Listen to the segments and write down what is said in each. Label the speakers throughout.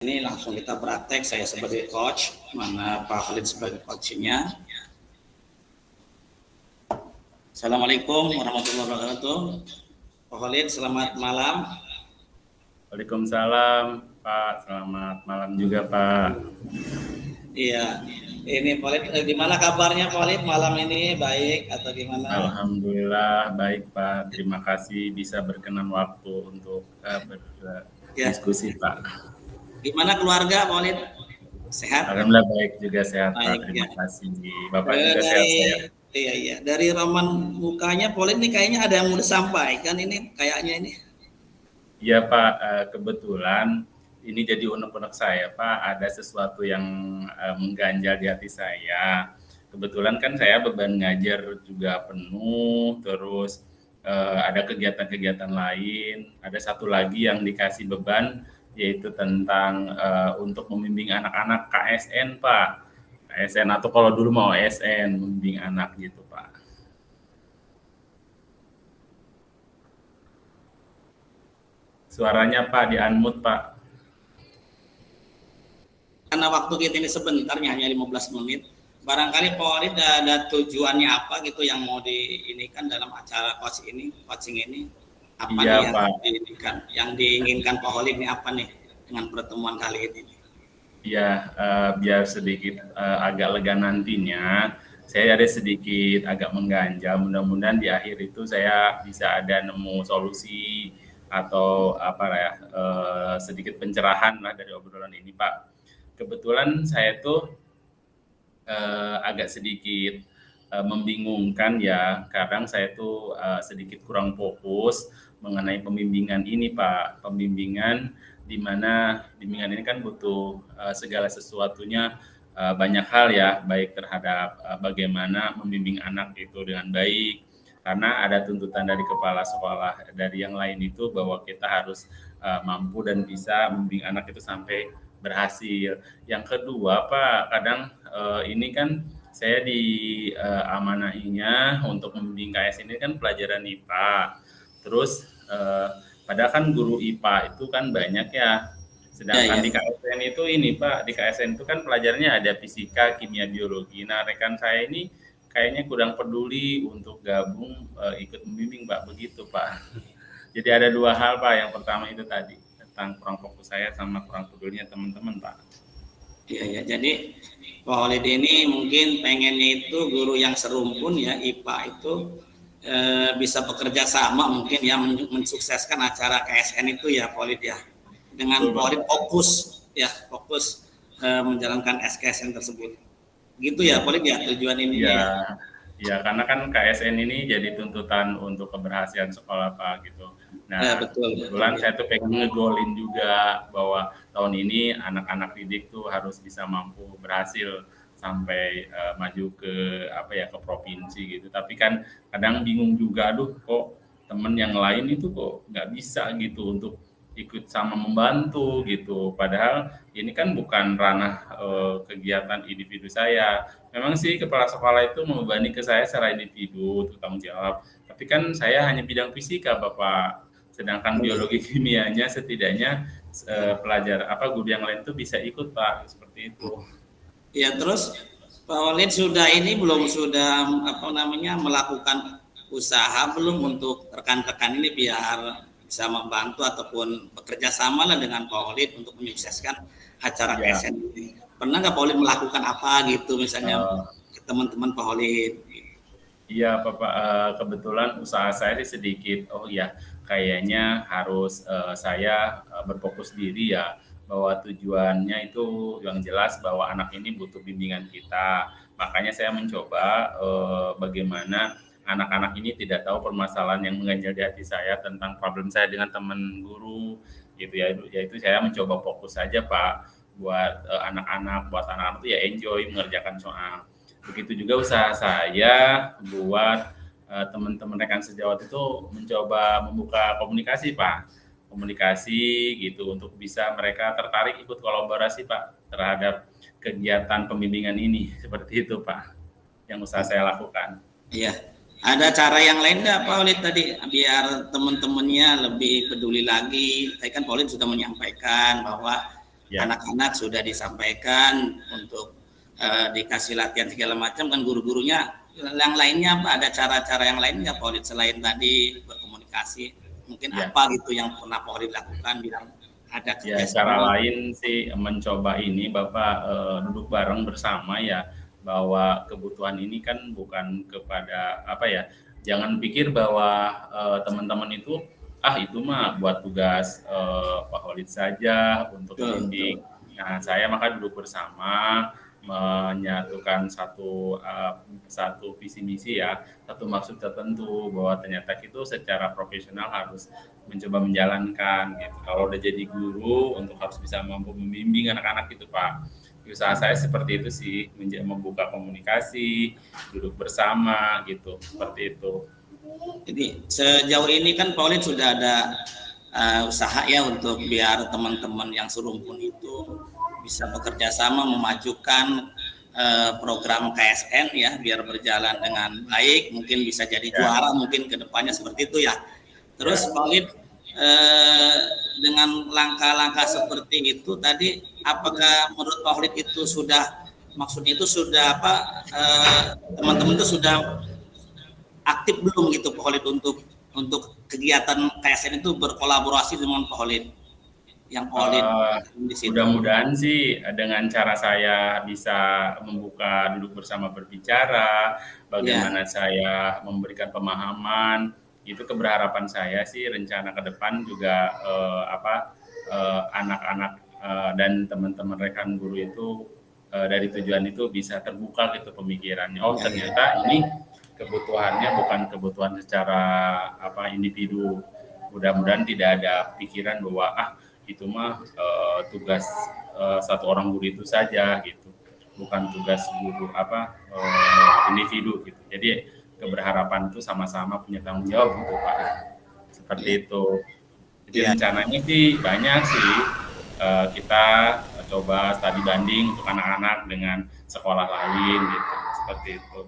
Speaker 1: Ini langsung kita praktek, saya sebagai coach, mana Pak Khalid sebagai coachnya. Assalamualaikum warahmatullahi wabarakatuh. Pak Khalid, selamat malam.
Speaker 2: Waalaikumsalam Pak, selamat malam juga Pak.
Speaker 1: Iya, ini Pak Khalid, gimana kabarnya Pak Khalid malam ini, baik atau gimana?
Speaker 2: Alhamdulillah baik Pak, terima kasih bisa berkenan waktu untuk berdiskusi Pak.
Speaker 1: Gimana keluarga Pak Khalid? Sehat?
Speaker 2: Alhamdulillah baik juga sehat
Speaker 1: baik,
Speaker 2: Pak, terima kasih. Bapak juga sehat-sehat.
Speaker 1: Iya, dari raman mukanya Pak Khalid nih kayaknya ada yang mau disampaikan ini kayaknya ini.
Speaker 2: Iya Pak, kebetulan ini jadi unek-unek saya Pak, ada sesuatu yang mengganjal di hati saya. Kebetulan kan saya beban ngajar juga penuh, terus ada kegiatan-kegiatan lain, ada satu lagi yang dikasih beban, yaitu tentang untuk membimbing anak-anak KSN Pak. KSN atau kalau dulu mau SN, membimbing anak gitu Pak. Suaranya Pak di-unmute Pak.
Speaker 1: Karena waktu kita ini sebentarnya hanya 15 menit. Barangkali Pak Khalid ada tujuannya apa gitu yang mau diinikan dalam acara coaching ini? Apa
Speaker 2: iya,
Speaker 1: nih yang diinginkan Pak Khalid ini apa nih dengan pertemuan kali ini?
Speaker 2: Iya, biar sedikit agak lega nantinya, saya ada sedikit agak mengganjal. Mudah-mudahan di akhir itu saya bisa ada nemu solusi atau sedikit pencerahan lah dari obrolan ini, Pak. Kebetulan saya tuh agak sedikit membingungkan ya, kadang saya tuh sedikit kurang fokus mengenai pembimbingan ini Pak, pembimbingan di mana bimbingan ini kan butuh segala sesuatunya banyak hal ya, baik terhadap bagaimana membimbing anak itu dengan baik, karena ada tuntutan dari kepala sekolah, dari yang lain itu bahwa kita harus mampu dan bisa membimbing anak itu sampai berhasil. Yang kedua Pak, kadang ini kan saya diamanahinya untuk membimbing KS ini kan pelajaran IPA. Terus padahal kan guru IPA itu kan banyak ya. Sedangkan di KSN itu ini Pak, di KSN itu kan pelajarannya ada fisika, kimia, biologi. Nah, rekan saya ini kayaknya kurang peduli untuk gabung ikut membimbing Pak, begitu Pak. Jadi ada dua hal Pak, yang pertama itu tadi tentang kurang fokus saya sama kurang pedulinya teman-teman Pak.
Speaker 1: Iya, jadi Pak Khalid ini mungkin pengennya itu guru yang serumpun ya IPA itu bisa bekerja sama mungkin ya mensukseskan acara KSN itu ya Pak Khalid ya, dengan Pak Khalid fokus menjalankan SKSN tersebut gitu ya Pak Khalid ya tujuan ini
Speaker 2: ya karena kan KSN ini jadi tuntutan untuk keberhasilan sekolah Pak gitu. Nah, kebetulan saya tuh pengen ngegolin juga bahwa tahun ini anak-anak didik tuh harus bisa mampu berhasil sampai maju ke ke provinsi gitu. Tapi kan kadang bingung juga, aduh kok temen yang lain itu kok nggak bisa gitu untuk ikut sama membantu gitu. Padahal ini kan bukan ranah kegiatan individu saya. Memang sih kepala sekolah itu membebani ke saya secara individu untuk tanggung jawab. Tapi kan saya hanya bidang fisika Bapak. Sedangkan biologi kimianya setidaknya guru yang lain tuh bisa ikut Pak, seperti itu.
Speaker 1: Ya, terus Pak Khalid sudah melakukan usaha belum untuk rekan-rekan ini biar bisa membantu ataupun bekerja sama lah dengan Pak Khalid untuk menyukseskan acara KSN ini. Pernah nggak Pak Khalid melakukan apa gitu misalnya ke teman-teman Pak Khalid?
Speaker 2: Iya Bapak, kebetulan usaha saya sih sedikit, kayaknya harus saya berfokus diri ya, bahwa tujuannya itu yang jelas bahwa anak ini butuh bimbingan kita. Makanya saya mencoba bagaimana anak-anak ini tidak tahu permasalahan yang mengganjal di hati saya tentang problem saya dengan teman guru gitu ya, yaitu saya mencoba fokus saja Pak buat anak-anak itu ya enjoy mengerjakan soal. Begitu juga usaha saya buat teman-teman rekan sejawat itu mencoba membuka komunikasi Pak, komunikasi gitu untuk bisa mereka tertarik ikut kolaborasi Pak terhadap kegiatan pembimbingan ini, seperti itu Pak yang usaha saya lakukan.
Speaker 1: Iya. Ada cara yang lain nggak Pak Khalid tadi biar teman-temannya lebih peduli lagi? Tadi kan Pak Khalid sudah menyampaikan bahwa
Speaker 2: Ya.
Speaker 1: anak-anak sudah disampaikan untuk dikasih latihan segala macam, kan guru-gurunya yang lainnya apa, ada cara-cara yang lainnya Pak Holid selain tadi berkomunikasi, mungkin
Speaker 2: Ya.
Speaker 1: apa gitu yang pernah Pak Holid lakukan biar ada
Speaker 2: Ya,
Speaker 1: kerjasama?
Speaker 2: cara lain sih mencoba ini Bapak duduk bareng bersama ya, bahwa kebutuhan ini kan bukan kepada apa ya, jangan pikir bahwa teman-teman itu itu mah buat tugas Pak Holid saja untuk
Speaker 1: Betul,
Speaker 2: membimbing. Nah, saya maka duduk bersama menyatukan satu visi misi ya, satu maksud tertentu, bahwa ternyata itu secara profesional harus mencoba menjalankan gitu. Kalau udah jadi guru untuk harus bisa mampu membimbing anak-anak itu Pak. Usaha saya seperti itu sih, membuka komunikasi, duduk bersama gitu, seperti itu.
Speaker 1: Jadi sejauh ini kan Pak Holid sudah ada usaha ya untuk biar teman-teman yang serumpun itu bisa bekerja sama memajukan program KSN ya, biar berjalan dengan baik, mungkin bisa jadi juara mungkin ke depannya seperti itu ya. Terus Pak Holid dengan langkah-langkah seperti itu tadi, apakah menurut Pak Holid itu sudah, maksudnya itu sudah apa, teman-teman itu sudah aktif belum gitu Pak Holid untuk kegiatan KSN itu berkolaborasi dengan Pak Holid? Yang Pak Holid di situ.
Speaker 2: Mudah-mudahan sih dengan cara saya bisa membuka duduk bersama berbicara, bagaimana saya memberikan pemahaman, itu keberharapan saya sih rencana ke depan juga anak-anak dan teman-teman rekan guru itu dari tujuan itu bisa terbuka gitu pemikirannya. Oh ternyata ini kebutuhannya bukan kebutuhan secara individu. Mudah-mudahan tidak ada pikiran bahwa itu mah tugas satu orang guru itu saja gitu, bukan tugas guru individu gitu. Jadi keberharapan itu sama-sama punya tanggung jawab gitu Pak, seperti itu. Jadi rencananya sih banyak sih, kita coba studi banding untuk anak-anak dengan sekolah lain gitu, seperti itu.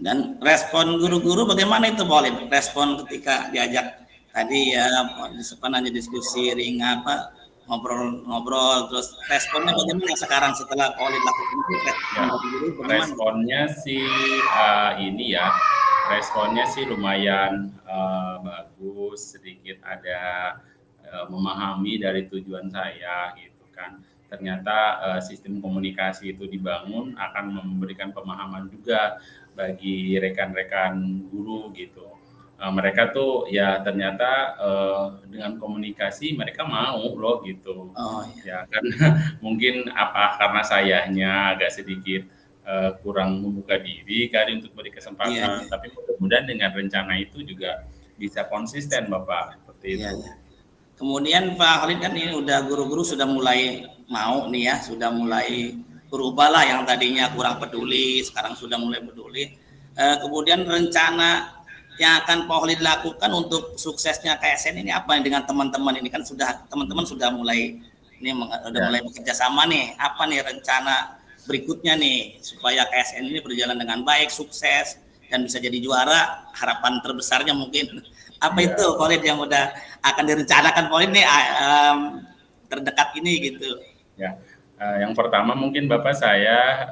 Speaker 1: Dan respon guru-guru bagaimana itu Pak Holid? Respon ketika diajak tadi ya, hanya diskusi ringan ngobrol, terus responnya bagaimana sekarang setelah Pak Holid lakukan itu?
Speaker 2: Responnya sih responnya sih lumayan bagus, sedikit ada memahami dari tujuan saya gitu kan. Ternyata sistem komunikasi itu dibangun akan memberikan pemahaman juga bagi rekan-rekan guru gitu. Mereka tuh ya ternyata dengan komunikasi mereka mau loh gitu. Ya kan mungkin karena sayanya agak sedikit kurang membuka diri kali untuk beri kesempatan, tapi mudah-mudahan dengan rencana itu juga bisa konsisten Bapak, seperti itu.
Speaker 1: Kemudian Pak Holid kan ini udah guru-guru sudah mulai mau nih ya, sudah mulai berubah lah, yang tadinya kurang peduli sekarang sudah mulai peduli. Kemudian rencana yang akan Pak Holid lakukan untuk suksesnya KSN ini apa dengan teman-teman ini? Kan teman-teman sudah mulai mulai bekerja sama nih. Apa nih rencana berikutnya nih supaya KSN ini berjalan dengan baik, sukses dan bisa jadi juara? Harapan terbesarnya mungkin apa itu Pak Holid yang udah akan direncanakan Pak Holid nih terdekat ini gitu?
Speaker 2: Ya. Yang pertama mungkin Bapak saya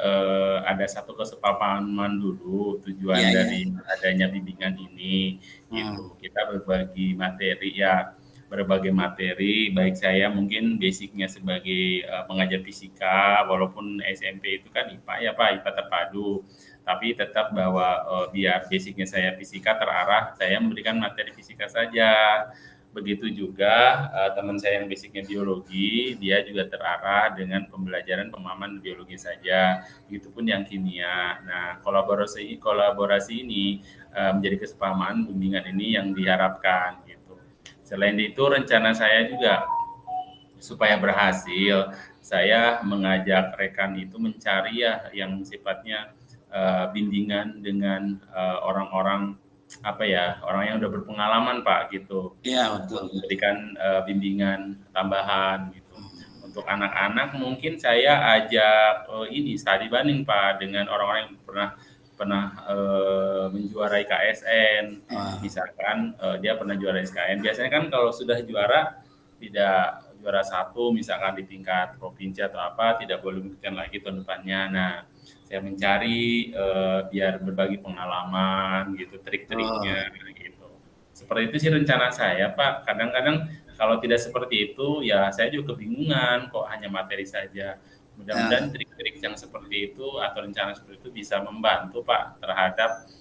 Speaker 2: ada satu kesepahaman dulu tujuan dari adanya bimbingan ini gitu. Kita berbagi materi, baik saya mungkin basicnya sebagai pengajar fisika, walaupun SMP itu kan IPA ya Pak, IPA terpadu, tapi tetap bahwa biar basicnya saya fisika terarah, saya memberikan materi fisika saja. Begitu juga teman saya yang basicnya biologi, dia juga terarah dengan pembelajaran pemahaman biologi saja. Begitupun yang kimia. Nah, kolaborasi ini menjadi kesepahaman bimbingan ini yang diharapkan gitu. Selain itu, rencana saya juga supaya berhasil, saya mengajak rekan itu mencari yang sifatnya bimbingan dengan orang-orang orang yang udah berpengalaman Pak gitu.
Speaker 1: Iya betul.
Speaker 2: Memberikan bimbingan tambahan gitu. Untuk anak-anak mungkin saya ajak studi banding Pak dengan orang-orang yang pernah menjuarai KSN. Misalkan dia pernah juara SKN. Biasanya kan kalau sudah juara tidak juara 1 misalkan di tingkat provinsi atau apa, tidak boleh mengikuti lagi tahun depannya. Nah, saya mencari biar berbagi pengalaman gitu, trik-triknya gitu. Seperti itu sih rencana saya, Pak. Kadang-kadang kalau tidak seperti itu, ya saya juga kebingungan kok hanya materi saja. Mudah-mudahan trik-trik yang seperti itu atau rencana seperti itu bisa membantu, Pak, terhadap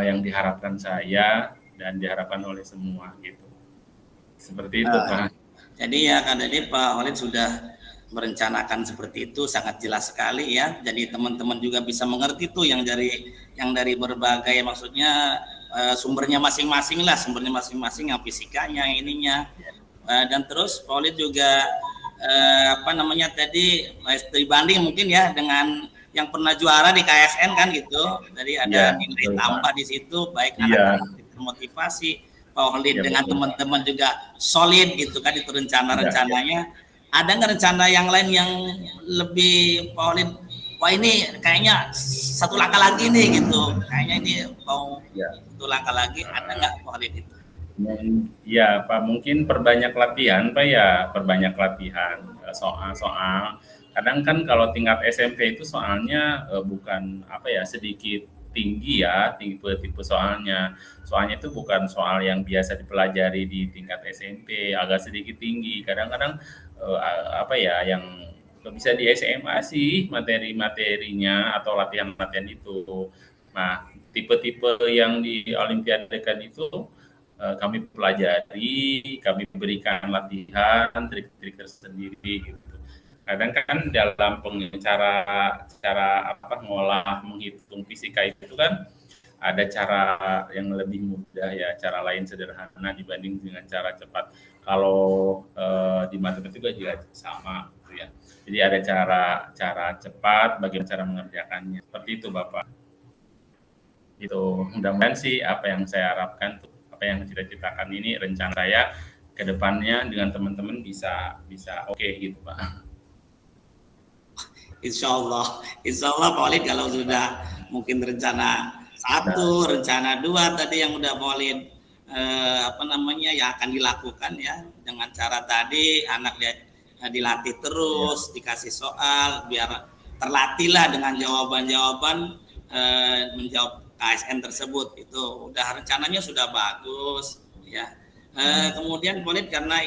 Speaker 2: yang diharapkan saya dan diharapkan oleh semua gitu. Seperti itu, Pak.
Speaker 1: Jadi ya kan, jadi Pak Khalid sudah merencanakan seperti itu, sangat jelas sekali ya. Jadi teman-teman juga bisa mengerti tuh yang dari berbagai, maksudnya sumbernya masing-masing lah, sumbernya masing-masing, yang fisikanya, yang ininya. Dan terus Pak Khalid juga tadi dibanding mungkin ya dengan yang pernah juara di KSN kan gitu. Jadi ada nilai tambah di situ, baik anak-anak termotivasi. Pak Khalid dengan teman-teman juga solid gitu kan, itu rencana-rencananya. Ada nggak rencana yang lain yang lebih Pak Khalid, wah ini kayaknya satu langkah lagi nih gitu, kayaknya ini mau satu langkah lagi, ada nggak Pak Khalid itu?
Speaker 2: Ya Pak, mungkin perbanyak latihan Pak ya, perbanyak latihan soal-soal. Kadang kan kalau tingkat SMP itu soalnya bukan sedikit tinggi ya, tipe soalnya itu bukan soal yang biasa dipelajari di tingkat SMP, agak sedikit tinggi. Kadang-kadang yang bisa di SMA sih materi-materinya atau latihan-latihan itu. Nah, tipe-tipe yang di Olimpiadekan itu kami pelajari, kami berikan latihan, trik-trik tersendiri gitu. Kadang kan dalam cara ngolah menghitung fisika itu kan ada cara yang lebih mudah ya, cara lain sederhana dibanding dengan cara cepat. Kalau di matematika juga sama gitu ya. Jadi ada cara cepat, bagaimana cara mengerjakannya. Seperti itu Bapak. Itu mudah-mudahan sih apa yang saya harapkan, apa yang cita-citakan ini, rencana saya ke depannya dengan teman-teman bisa oke gitu Pak.
Speaker 1: Insya Allah Pak Khalid, kalau sudah mungkin rencana 1, rencana 2 tadi yang udah Pak Khalid yang akan dilakukan ya, dengan cara tadi anak dilatih terus, dikasih soal biar terlatihlah dengan jawaban-jawaban menjawab KSN tersebut. Itu udah rencananya sudah bagus ya. Kemudian Pak Khalid, karena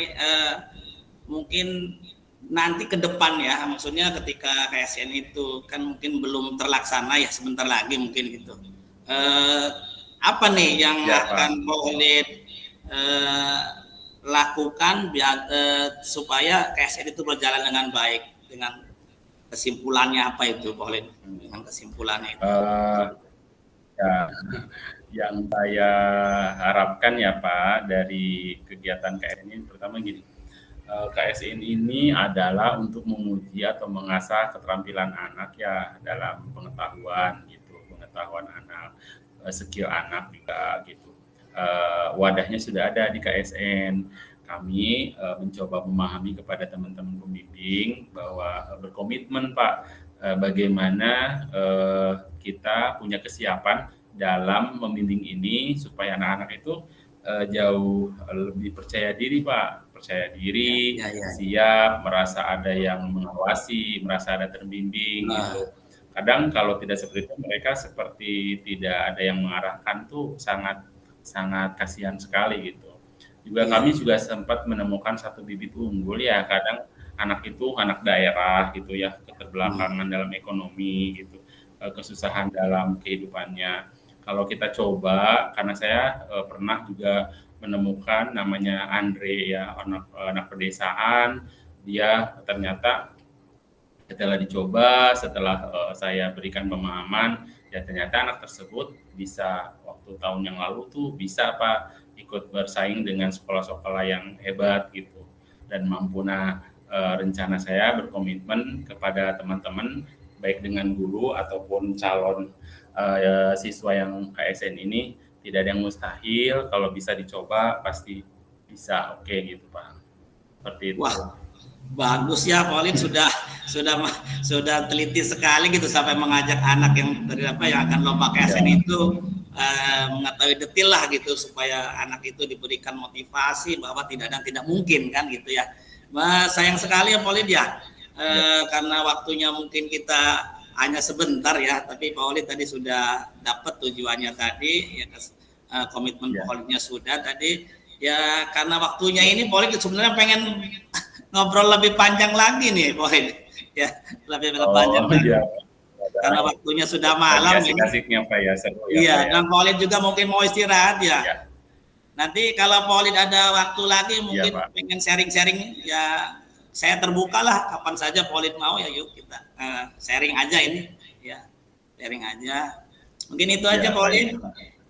Speaker 1: mungkin nanti ke depan ya, maksudnya ketika KSN itu kan mungkin belum terlaksana ya, sebentar lagi mungkin gitu. Apa nih yang akan Pak Khalid lakukan biar supaya KSN itu berjalan dengan baik, dengan kesimpulannya apa itu Pak Khalid? Dengan kesimpulannya itu.
Speaker 2: Yang saya harapkan ya Pak dari kegiatan KSN ini, pertama gini. KSN ini adalah untuk menguji atau mengasah keterampilan anak ya dalam pengetahuan anak, skill anak juga gitu. Wadahnya sudah ada di KSN. Kami mencoba memahami kepada teman-teman pembimbing bahwa berkomitmen Pak, bagaimana kita punya kesiapan dalam membimbing ini supaya anak-anak itu jauh lebih percaya diri Pak. Siap, merasa ada yang mengawasi, merasa ada terbimbing gitu. Kadang kalau tidak seperti itu, mereka seperti tidak ada yang mengarahkan tuh, sangat kasihan sekali gitu. Juga kami juga sempat menemukan satu bibit unggul ya, kadang anak itu anak daerah gitu ya, keterbelakangan dalam ekonomi gitu, kesusahan dalam kehidupannya. Kalau kita coba, karena saya pernah juga menemukan namanya Andre ya, anak pedesaan, dia ternyata setelah dicoba, setelah saya berikan pemahaman, ya ternyata anak tersebut bisa, waktu tahun yang lalu tuh bisa Pak ikut bersaing dengan sekolah-sekolah yang hebat gitu, dan mampu. Rencana saya berkomitmen kepada teman-teman baik dengan guru ataupun calon siswa yang KSN ini, tidak ada yang mustahil, kalau bisa dicoba pasti bisa oke gitu Pak. Seperti itu.
Speaker 1: Wah, bagus ya Pak Khalid, sudah teliti sekali gitu sampai mengajak anak yang akan lomba KSN itu mengetahui detail lah gitu, supaya anak itu diberikan motivasi bahwa tidak mungkin kan gitu ya. Mas, sayang sekali ya Pak Olid ya, karena waktunya mungkin kita hanya sebentar ya, tapi Pak Olid tadi sudah dapat tujuannya tadi, ya, komitmen
Speaker 2: Ya.
Speaker 1: Pak Olidnya sudah tadi, ya karena waktunya ini Pak Olid sebenarnya pengen ngobrol lebih panjang lagi nih Pak Olid, ya lebih panjang lagi,
Speaker 2: Iya.
Speaker 1: karena waktunya sudah
Speaker 2: Lagi
Speaker 1: malam ini.
Speaker 2: asik-asiknya Pak ya, seru ya
Speaker 1: Iya,
Speaker 2: Pak ya.
Speaker 1: dan Pak Olid juga mungkin mau istirahat ya.
Speaker 2: Ya.
Speaker 1: Nanti kalau Pak Olid ada waktu lagi mungkin
Speaker 2: Pak.
Speaker 1: pengen sharing-sharing ya, saya terbuka lah kapan saja Pak Olid mau ya, yuk kita sharing aja ini ya, sharing aja. Mungkin itu aja Pak Olid.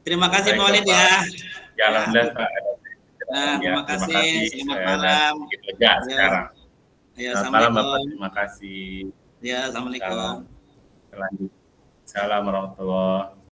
Speaker 1: Terima kasih Pak Olid ya.
Speaker 2: Ya, alhamdulillah Pak.
Speaker 1: Terima kasih. Selamat malam.
Speaker 2: Begitu aja sekarang.
Speaker 1: Ya,
Speaker 2: Selamat malam Bapak.
Speaker 1: assalamualaikum.
Speaker 2: Terima kasih.
Speaker 1: Ya, assalamualaikum.
Speaker 2: Salam. Assalamualaikum warahmatullahi wabarakatuh.